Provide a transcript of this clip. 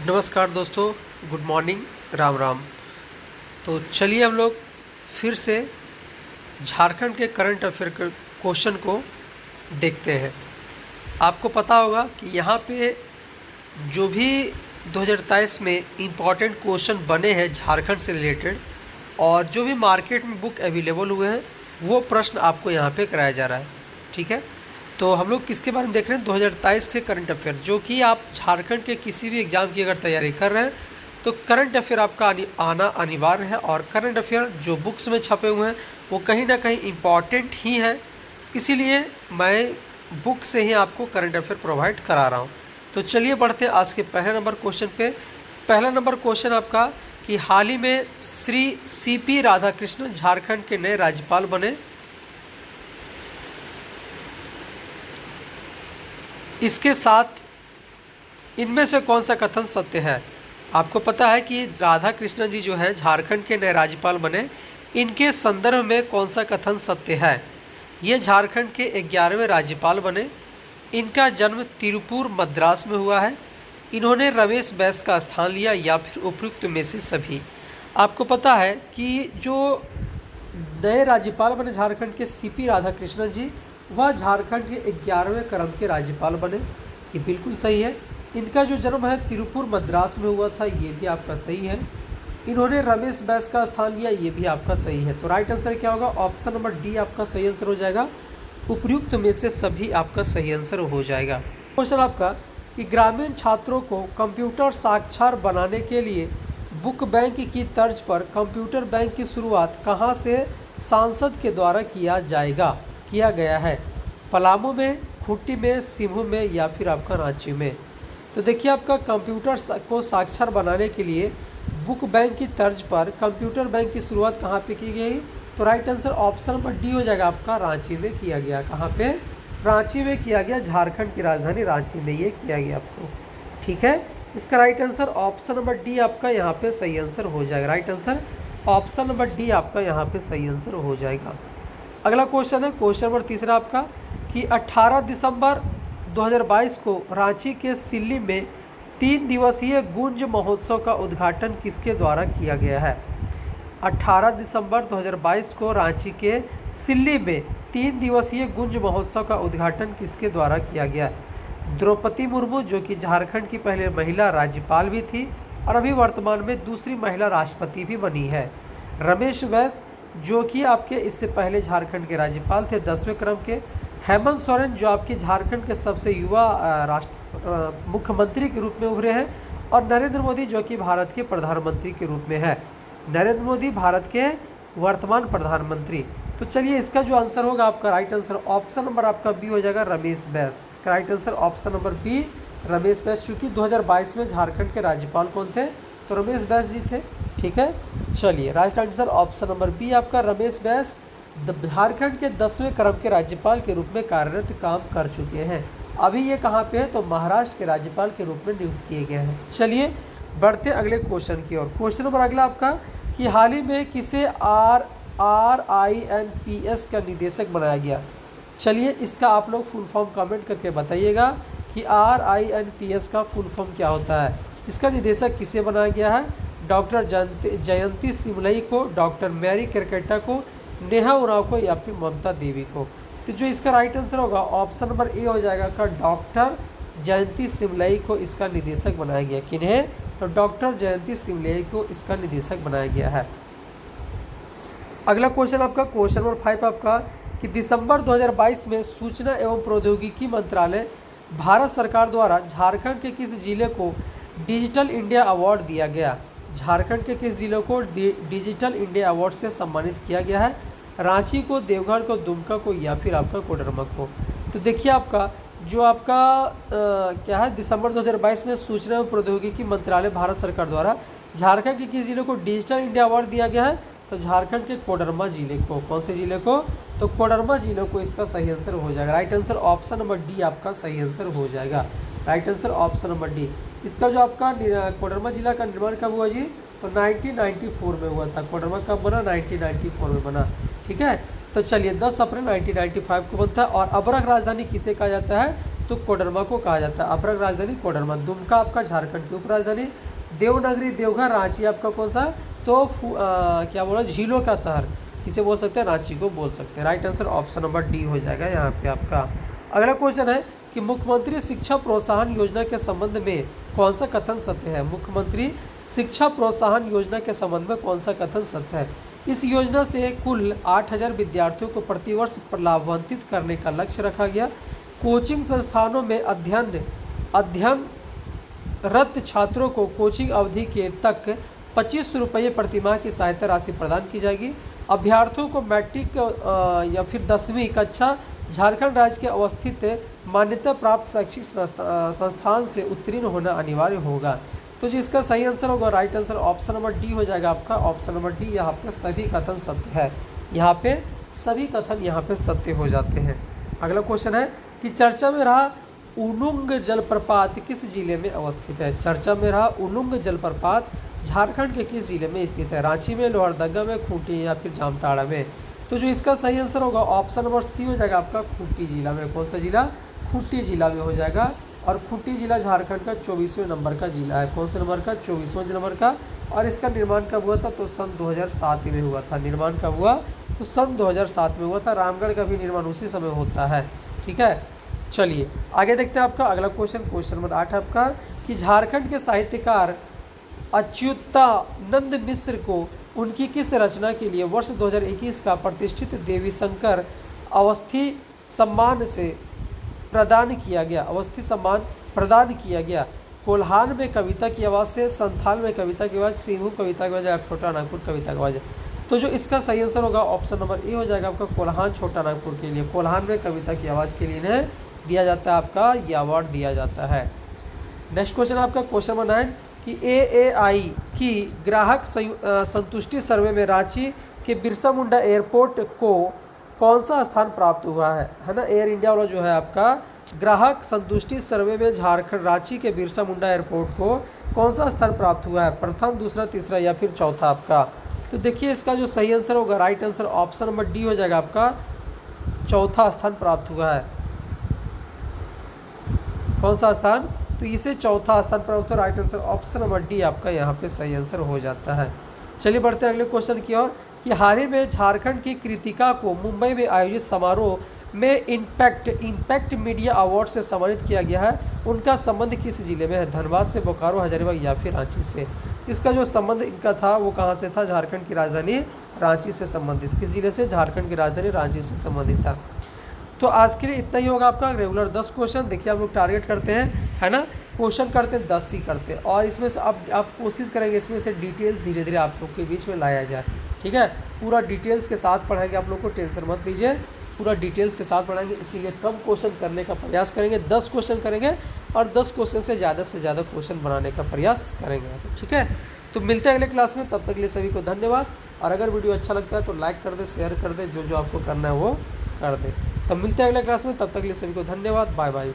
नमस्कार दोस्तों, good morning, Ram Ram. तो चलिए हम लोग फिर से झारखंड के करंट अफेयर के क्वेश्चन को देखते हैं। आपको पता होगा कि यहाँ पे जो भी 2023 में इम्पॉर्टेंट क्वेश्चन बने हैं झारखंड से रिलेटेड और जो भी मार्केट में बुक अवेलेबल हुए हैं वो प्रश्न आपको यहाँ पे कराया जा रहा है। ठीक है, तो हम लोग किसके बारे में देख रहे हैं? 2023 के करंट अफेयर, जो कि आप झारखंड के किसी भी एग्ज़ाम की अगर तैयारी कर रहे हैं तो करंट अफेयर आपका आना अनिवार्य है। और करंट अफेयर जो बुक्स में छपे हुए हैं वो कहीं ना कहीं इम्पॉर्टेंट ही है, इसीलिए मैं बुक से ही आपको करंट अफेयर प्रोवाइड करा रहा हूँ। तो चलिए बढ़ते हैं आज के पहले नंबर क्वेश्चन पे। पहला नंबर क्वेश्चन आपका कि हाल ही में श्री सीपी राधाकृष्णन झारखंड के नए राज्यपाल बने। इसके साथ इनमें से कौन सा कथन सत्य है? आपको पता है कि राधा कृष्णन जी जो है झारखंड के नए राज्यपाल बने, इनके संदर्भ में कौन सा कथन सत्य है? ये झारखंड के 11वें राज्यपाल बने। इनका जन्म तिरुपुर मद्रास में हुआ है। इन्होंने रमेश बैस का स्थान लिया या फिर उपयुक्त में से सभी। आपको पता है कि जो नए राज्यपाल बने झारखंड के सीपी राधाकृष्णन जी, वह झारखंड के 11वें क्रम के राज्यपाल बने। ये बिल्कुल सही है। इनका जो जन्म है तिरुपुर मद्रास में हुआ था, ये भी आपका सही है। इन्होंने रमेश बैस का स्थान लिया, ये भी आपका सही है। तो राइट आंसर क्या होगा? ऑप्शन नंबर डी आपका सही आंसर हो जाएगा। उपयुक्त में से सभी आपका सही आंसर हो जाएगा। क्वेश्चन आपका कि ग्रामीण छात्रों को कंप्यूटर साक्षर बनाने के लिए बुक बैंक की तर्ज पर कंप्यूटर बैंक की शुरुआत कहाँ से सांसद के द्वारा किया गया है? पलामू में, खूंटी में, सिमू में या फिर आपका रांची में? तो देखिए, आपका कंप्यूटर को साक्षर बनाने के लिए बुक बैंक की तर्ज पर कंप्यूटर बैंक की शुरुआत कहाँ पे की गई? तो right answer option number D हो जाएगा आपका, रांची में किया गया। कहाँ पे? रांची में किया गया। झारखंड की राजधानी रांची में ये किया गया आपको। ठीक है, इसका right answer option number D आपका यहाँ पे सही आंसर हो जाएगा। Right answer option number D आपका यहाँ पे सही आंसर हो जाएगा। अगला क्वेश्चन है क्वेश्चन नंबर तीसरा आपका कि 18 दिसंबर 2022 को रांची के सिल्ली में 3 दिवसीय गुंज महोत्सव का उद्घाटन किसके द्वारा किया गया है? 18 दिसंबर 2022 को रांची के सिल्ली में 3 दिवसीय गुंज महोत्सव का उद्घाटन किसके द्वारा किया गया? द्रौपदी मुर्मू, जो कि झारखंड की पहले महिला राज्यपाल भी थी और अभी वर्तमान में दूसरी महिला राष्ट्रपति भी बनी है। रमेश बैस, जो कि आपके इससे पहले झारखंड के राज्यपाल थे 10वें क्रम के। हेमंत सोरेन, जो आपके झारखंड के सबसे युवा मुख्यमंत्री के रूप में उभरे हैं। और नरेंद्र मोदी, जो कि भारत के प्रधानमंत्री के रूप में है। नरेंद्र मोदी भारत के वर्तमान प्रधानमंत्री। तो चलिए, इसका जो आंसर होगा आपका राइट आंसर ऑप्शन नंबर आपका बी हो जाएगा, रमेश बैस। इसका right answer option number B, Ramesh Bais. चूँकि 2022 में झारखंड के राज्यपाल कौन थे? तो रमेश बैस जी थे। ठीक है, चलिए right answer option number B आपका, रमेश बैस झारखंड के 10वें क्रम के राज्यपाल के रूप में कार्यरत काम कर चुके हैं। अभी ये कहाँ पे है? तो महाराष्ट्र के राज्यपाल के रूप में नियुक्त किए गए हैं। चलिए बढ़ते अगले क्वेश्चन की ओर। क्वेश्चन नंबर अगला आपका कि हाल ही में किसे RINPS का निदेशक बनाया गया? चलिए, इसका आप लोग फुल फॉर्म कमेंट करके बताइएगा कि RINPS का फुल फॉर्म क्या होता है। इसका निदेशक किसे बनाया गया है? डॉक्टर जयंती सिमलई को, डॉक्टर मैरी केरकेटा को, नेहा उरांव को या फिर ममता देवी को? तो जो इसका राइट आंसर होगा ऑप्शन नंबर ए हो जाएगा का, डॉक्टर जयंती सिमलई को इसका निदेशक बनाया गया। किन्हें? तो डॉक्टर जयंती सिमलई को इसका निदेशक बनाया गया है। अगला क्वेश्चन आपका क्वेश्चन नंबर 5 आपका कि दिसंबर 2022 में सूचना एवं प्रौद्योगिकी मंत्रालय भारत सरकार द्वारा झारखंड के किस जिले को डिजिटल इंडिया अवार्ड दिया गया? झारखंड के किस जिलों को डिजिटल इंडिया अवार्ड से सम्मानित किया गया है? रांची को, देवघर को, दुमका को या फिर आपका कोडरमा को? तो देखिए, आपका जो आपका क्या है, दिसंबर 2022 में सूचना एवं प्रौद्योगिकी मंत्रालय भारत सरकार द्वारा झारखंड के किस जिले को डिजिटल इंडिया अवार्ड दिया गया है? तो झारखंड के कोडरमा जिले को। कौन से जिले को? तो कोडरमा जिले को इसका सही आंसर हो जाएगा। Right answer option number D आपका सही आंसर हो जाएगा। Right answer option number D. इसका जो आपका कोडरमा जिला का निर्माण कब हुआ जी? तो 1994 में हुआ था। कोडरमा कब बना? 1994 में बना। ठीक है, तो चलिए 10 अप्रैल 1995 को बनता है। और अबरख राजधानी किसे कहा जाता है? तो कोडरमा को कहा जाता है। अपराग राजधानी कोडरमा। दुमका आपका झारखंड की उप राजधानी। देवनागरी देवघर रांची आपका कौन सा, तो क्या बोला, झीलों का शहर किसे बोल सकते हैं, रांची को बोल सकते हैं। Right answer option number D हो जाएगा यहाँ पे आपका। अगला क्वेश्चन है कि मुख्यमंत्री शिक्षा प्रोत्साहन योजना के संबंध में कौन सा कथन सत्य है। मुख्यमंत्री शिक्षा प्रोत्साहन योजना के संबंध में कौन सा कथन सत्य है। इस योजना से कुल 8,000 विद्यार्थियों को प्रतिवर्ष लाभान्वित करने का लक्ष्य रखा गया। कोचिंग संस्थानों में अध्ययनरत छात्रों को कोचिंग अवधि के तक 25 रुपये प्रतिमाह की सहायता राशि प्रदान की जाएगी। अभ्यर्थियों को मैट्रिक या फिर 10वीं कक्षा झारखंड राज्य के अवस्थित मान्यता प्राप्त शैक्षिक संस्थान से उत्तीर्ण होना अनिवार्य होगा। तो जो इसका सही आंसर होगा, right answer option number D हो जाएगा आपका। ऑप्शन नंबर डी, यहाँ पे सभी कथन सत्य है। यहाँ पे सभी कथन यहाँ पे सत्य हो जाते हैं। अगला क्वेश्चन है कि चर्चा में रहा उलुंग जलप्रपात किस जिले में अवस्थित है। चर्चा में रहा उलुंग जलप्रपात झारखंड के किस जिले में स्थित है। रांची में, लोहरदगा में, खूंटी या फिर जामताड़ा में। तो जो इसका सही आंसर होगा ऑप्शन नंबर सी हो जाएगा आपका, खूंटी जिला में। कौन सा जिला, खूंटी जिला में हो जाएगा। और खूंटी जिला झारखंड का 24वें नंबर का जिला है। कौन से नंबर का, 24वें नंबर का। और इसका निर्माण कब हुआ था, तो सन 2007 में हुआ था। निर्माण कब हुआ, तो सन 2007 में हुआ था। रामगढ़ का भी निर्माण उसी समय होता है। ठीक है, चलिए आगे देखते हैं आपका अगला क्वेश्चन। क्वेश्चन नंबर 8 आपका कि झारखंड के साहित्यकार अच्युतानंद मिश्र को उनकी किस रचना के लिए वर्ष 2021 का प्रतिष्ठित देवी शंकर अवस्थी सम्मान से प्रदान किया गया। अवस्थी सम्मान प्रदान किया गया। कोल्हान में कविता की आवाज़ से, संथाल में कविता की आवाज़, सिंहू कविता की आवाज़ या छोटा नागपुर कविता की आवाज़। तो जो इसका सही आंसर होगा ऑप्शन नंबर ए हो जाएगा आपका, कोल्हान छोटा नागपुर के लिए। कोल्हान में कविता की आवाज़ के लिए इन्हें दिया जाता है आपका, ये अवार्ड दिया जाता है। नेक्स्ट क्वेश्चन आपका क्वेश्चन नंबर 9 कि AAI की ग्राहक संतुष्टि सर्वे में रांची के बिरसा मुंडा एयरपोर्ट को कौन सा स्थान प्राप्त हुआ है ना। एयर इंडिया वाला जो है आपका ग्राहक संतुष्टि सर्वे में झारखंड रांची के बिरसा मुंडा एयरपोर्ट को कौन सा स्थान प्राप्त हुआ है, प्रथम, दूसरा, तीसरा या फिर चौथा आपका। तो देखिए इसका जो सही आंसर होगा, right answer option number D हो जाएगा आपका, चौथा स्थान प्राप्त हुआ है। कौन सा स्थान, तो इसे चौथा स्थान प्राप्त हुआ। Right answer option number D आपका यहाँ पे सही आंसर हो जाता है। चलिए बढ़ते हैं अगले क्वेश्चन की ओर कि हाल ही में झारखंड की कृतिका को मुंबई में आयोजित समारोह में इम्पैक्ट मीडिया अवार्ड से सम्मानित किया गया है। उनका संबंध किस जिले में है, धनबाद से, बोकारो, हजारीबाग या फिर रांची से। इसका जो संबंध इनका था वो कहाँ से था, झारखंड की राजधानी रांची से संबंधित। किस जिले से, झारखंड की राजधानी रांची से संबंधित था। तो आज के लिए इतना ही होगा आपका। रेगुलर 10 क्वेश्चन देखिए हम लोग टारगेट करते हैं, है ना। क्वेश्चन करते हैं 10 ही करते हैं, और इसमें से अब आप कोशिश करेंगे इसमें से डिटेल्स धीरे धीरे आप लोग के बीच में लाया जाए। ठीक है, पूरा डिटेल्स के साथ पढ़ाएंगे आप लोग को, टेंशन मत लीजिए, पूरा डिटेल्स के साथ पढ़ाएंगे। इसीलिए कम क्वेश्चन करने का प्रयास करेंगे, 10 क्वेश्चन करेंगे और 10 क्वेश्चन से ज़्यादा क्वेश्चन बनाने का प्रयास करेंगे। ठीक है, तो मिलते हैं अगले क्लास में, तब तक के लिए सभी को धन्यवाद। और अगर वीडियो अच्छा लगता है तो लाइक कर दे, शेयर कर दे, जो आपको करना है वो कर दे। तब मिलते हैं अगले क्लास में, तब तक के लिए सभी को धन्यवाद। Bye bye.